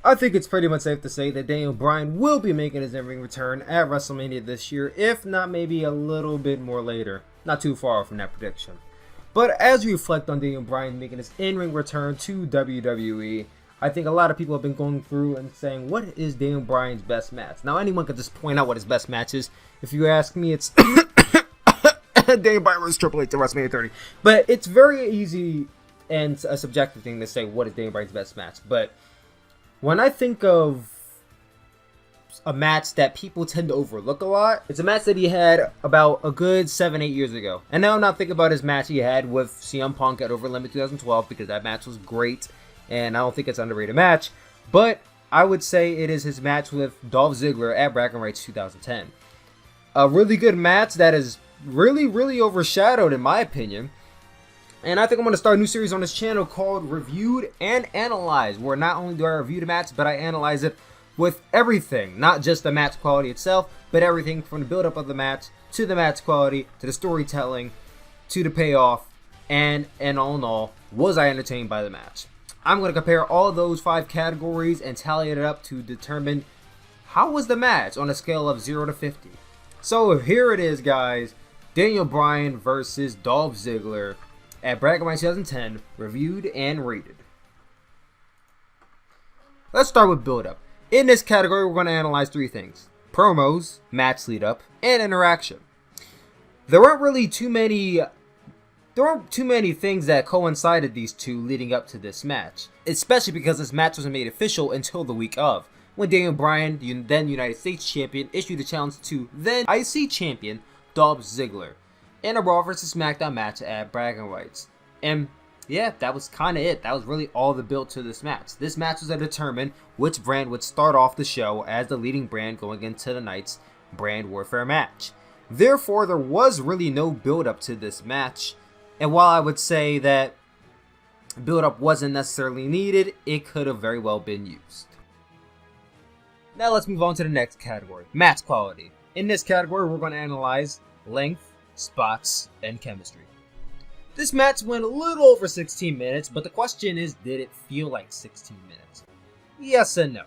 I think it's pretty much safe to say that Daniel Bryan will be making his in-ring return at WrestleMania this year, if not maybe a little bit more later. Not too far from that prediction. But as we reflect on Daniel Bryan making his in-ring return to WWE, I think a lot of people have been going through and saying, what is Daniel Bryan's best match? Now, anyone could just point out what his best match is. If you ask me, it's Daniel Bryan vs. Triple H at WrestleMania 30. But it's very easy and a subjective thing to say what is Daniel Bryan's best match. But when I think of a match that people tend to overlook a lot, it's a match that he had about a good 7-8 years ago. And now I'm not thinking about his match he had with CM Punk at Over Limit 2012, because that match was great, and I don't think it's an underrated match. But I would say it is his match with Dolph Ziggler at Bragging Rights 2010. A really good match that is really overshadowed, in my opinion. And I think I'm going to start a new series on this channel called Reviewed and Analyzed, where not only do I review the match, but I analyze it with everything. Not just the match quality itself, but everything from the build-up of the match, to the match quality, to the storytelling, to the payoff, and all in all, was I entertained by the match? I'm going to compare all of those 5 categories and tally it up to determine how was the match on a scale of 0 to 50. So here it is, guys. Daniel Bryan versus Dolph Ziggler at Bragging Rights 2010, reviewed and rated. Let's start with build-up. In this category, we're going to analyze 3 things: promos, match lead-up, and interaction. There weren't too many things that coincided these two leading up to this match, especially because this match wasn't made official until the week of, when Daniel Bryan, the then United States Champion, issued a challenge to then IC Champion Dolph Ziggler in a Raw vs. SmackDown match at Bragging Rights. And yeah, that was kind of it. That was really all the build to this match. This match was to determine which brand would start off the show as the leading brand going into the night's brand warfare match. Therefore, there was really no build up to this match. And while I would say that build up wasn't necessarily needed, it could have very well been used. Now let's move on to the next category, match quality. In this category, we're going to analyze length, spots, and chemistry. This match went a little over 16 minutes, but the question is, did it feel like 16 minutes? Yes and no.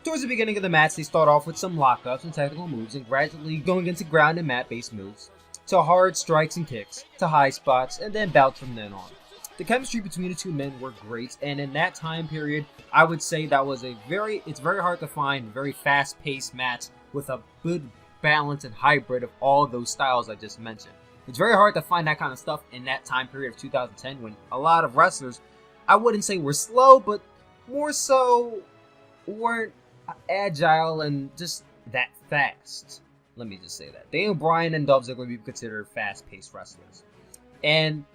Towards the beginning of the match, they start off with some lockups and technical moves, and gradually going into ground and mat-based moves, to hard strikes and kicks, to high spots, and then bouts from then on. The chemistry between the two men were great, and in that time period, I would say that was it's very hard to find a very fast-paced match with a good balance and hybrid of all those styles I just mentioned. It's very hard to find that kind of stuff in that time period of 2010 when a lot of wrestlers, I wouldn't say were slow, but more so weren't agile and just that fast. Let me just say that. Daniel Bryan and Dolph Ziggler would be considered fast-paced wrestlers. And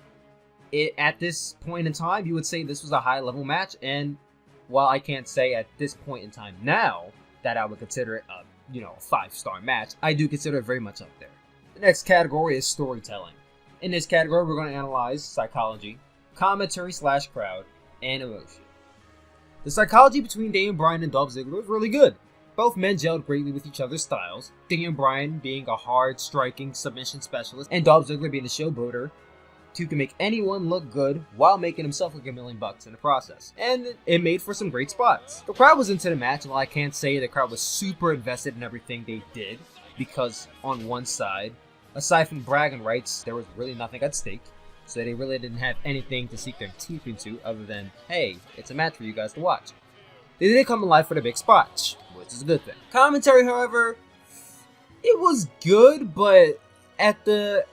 at this point in time, you would say this was a high-level match, and while I can't say at this point in time now that I would consider it a 5-star match, I do consider it very much up there. The next category is storytelling. In this category, we're going to analyze psychology, commentary/crowd, and emotion. The psychology between Daniel Bryan and Dolph Ziggler was really good. Both men gelled greatly with each other's styles, Daniel Bryan being a hard, striking submission specialist, and Dolph Ziggler being a showboater who can make anyone look good while making himself look $1 million in the process. And it made for some great spots. The crowd was into the match, and while I can't say the crowd was super invested in everything they did, because on one side, aside from bragging rights, there was really nothing at stake, so they really didn't have anything to sink their teeth into other than, hey, it's a match for you guys to watch. They did come alive for the big spots, which is a good thing. Commentary, however, it was good, but at the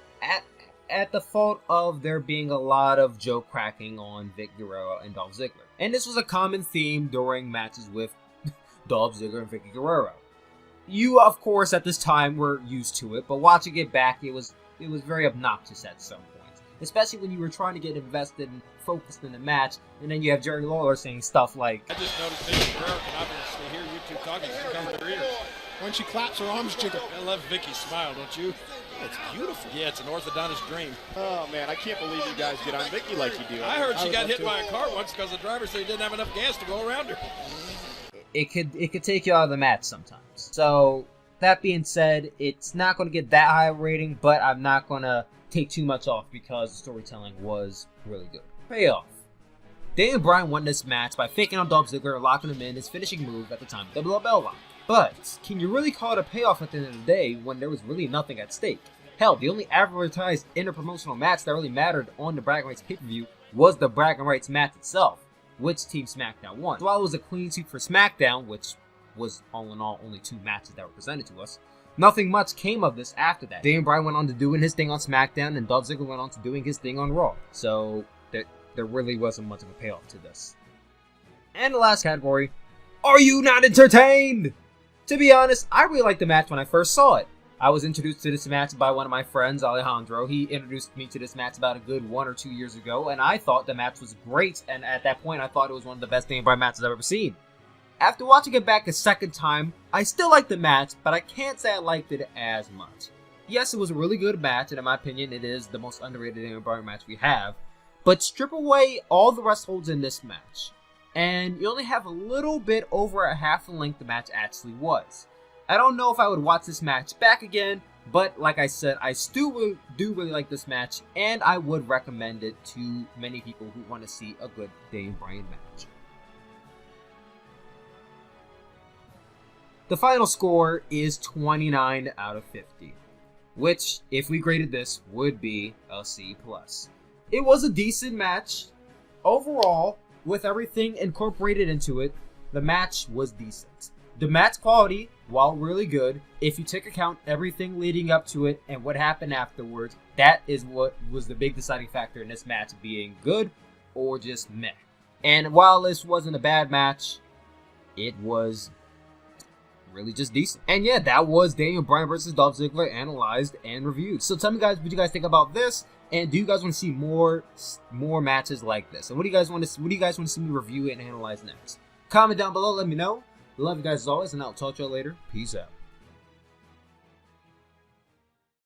fault of there being a lot of joke cracking on Vic Guerrero and Dolph Ziggler. And this was a common theme during matches with Dolph Ziggler and Vicky Guerrero. You, of course, at this time were used to it, but watching it back, it was very obnoxious at some points. Especially when you were trying to get invested and focused in the match, and then you have Jerry Lawler saying stuff like, I just noticed Vicky Guerrero can obviously hear you two talking. She comes to her ears. When she claps, her arms jiggle. I love Vicky's smile, don't you? It's beautiful. Yeah, it's an orthodontist dream. Oh, man, I can't believe you guys get on Vicky like you do. I heard she got hit by a car once because the driver said he didn't have enough gas to go around her. It could take you out of the match sometimes. So, that being said, it's not going to get that high a rating, but I'm not going to take too much off because the storytelling was really good. Payoff. Daniel Bryan won this match by faking out Dolph Ziggler and locking him in his finishing move at the time of the Double Bell Lock. But can you really call it a payoff at the end of the day when there was really nothing at stake? Hell, the only advertised interpromotional match that really mattered on the Bragging Rights pay-per-view was the Bragging Rights match itself, which Team SmackDown won. So while it was a clean sweep for SmackDown, which was all in all only 2 matches that were presented to us, nothing much came of this after that. Daniel Bryan went on to doing his thing on SmackDown, and Dolph Ziggler went on to doing his thing on Raw. So there really wasn't much of a payoff to this. And the last category, are you not entertained? To be honest, I really liked the match when I first saw it. I was introduced to this match by one of my friends, Alejandro. He introduced me to this match about a good 1 or 2 years ago, and I thought the match was great, and at that point I thought it was one of the best Daniel Bryan matches I've ever seen. After watching it back a second time, I still liked the match, but I can't say I liked it as much. Yes, it was a really good match, and in my opinion, it is the most underrated Daniel Bryan match we have, but strip away all the rest holds in this match, and you only have a little bit over a half the length the match actually was. I don't know if I would watch this match back again, but like I said, I still do really like this match, and I would recommend it to many people who want to see a good Daniel Bryan match. The final score is 29 out of 50, which, if we graded this, would be a C+. It was a decent match. Overall, with everything incorporated into it, the match was decent. The match quality, while really good, if you take account everything leading up to it and what happened afterwards, that is what was the big deciding factor in this match being good or just meh. And while this wasn't a bad match, it was really just decent. And yeah, that was Daniel Bryan versus Dolph Ziggler analyzed and reviewed. So tell me guys what you guys think about this, and do you guys want to see more matches like this? And what do you guys want to see me review and analyze next? Comment down below, let me know. Love you guys as always, and I'll talk to you later. Peace out.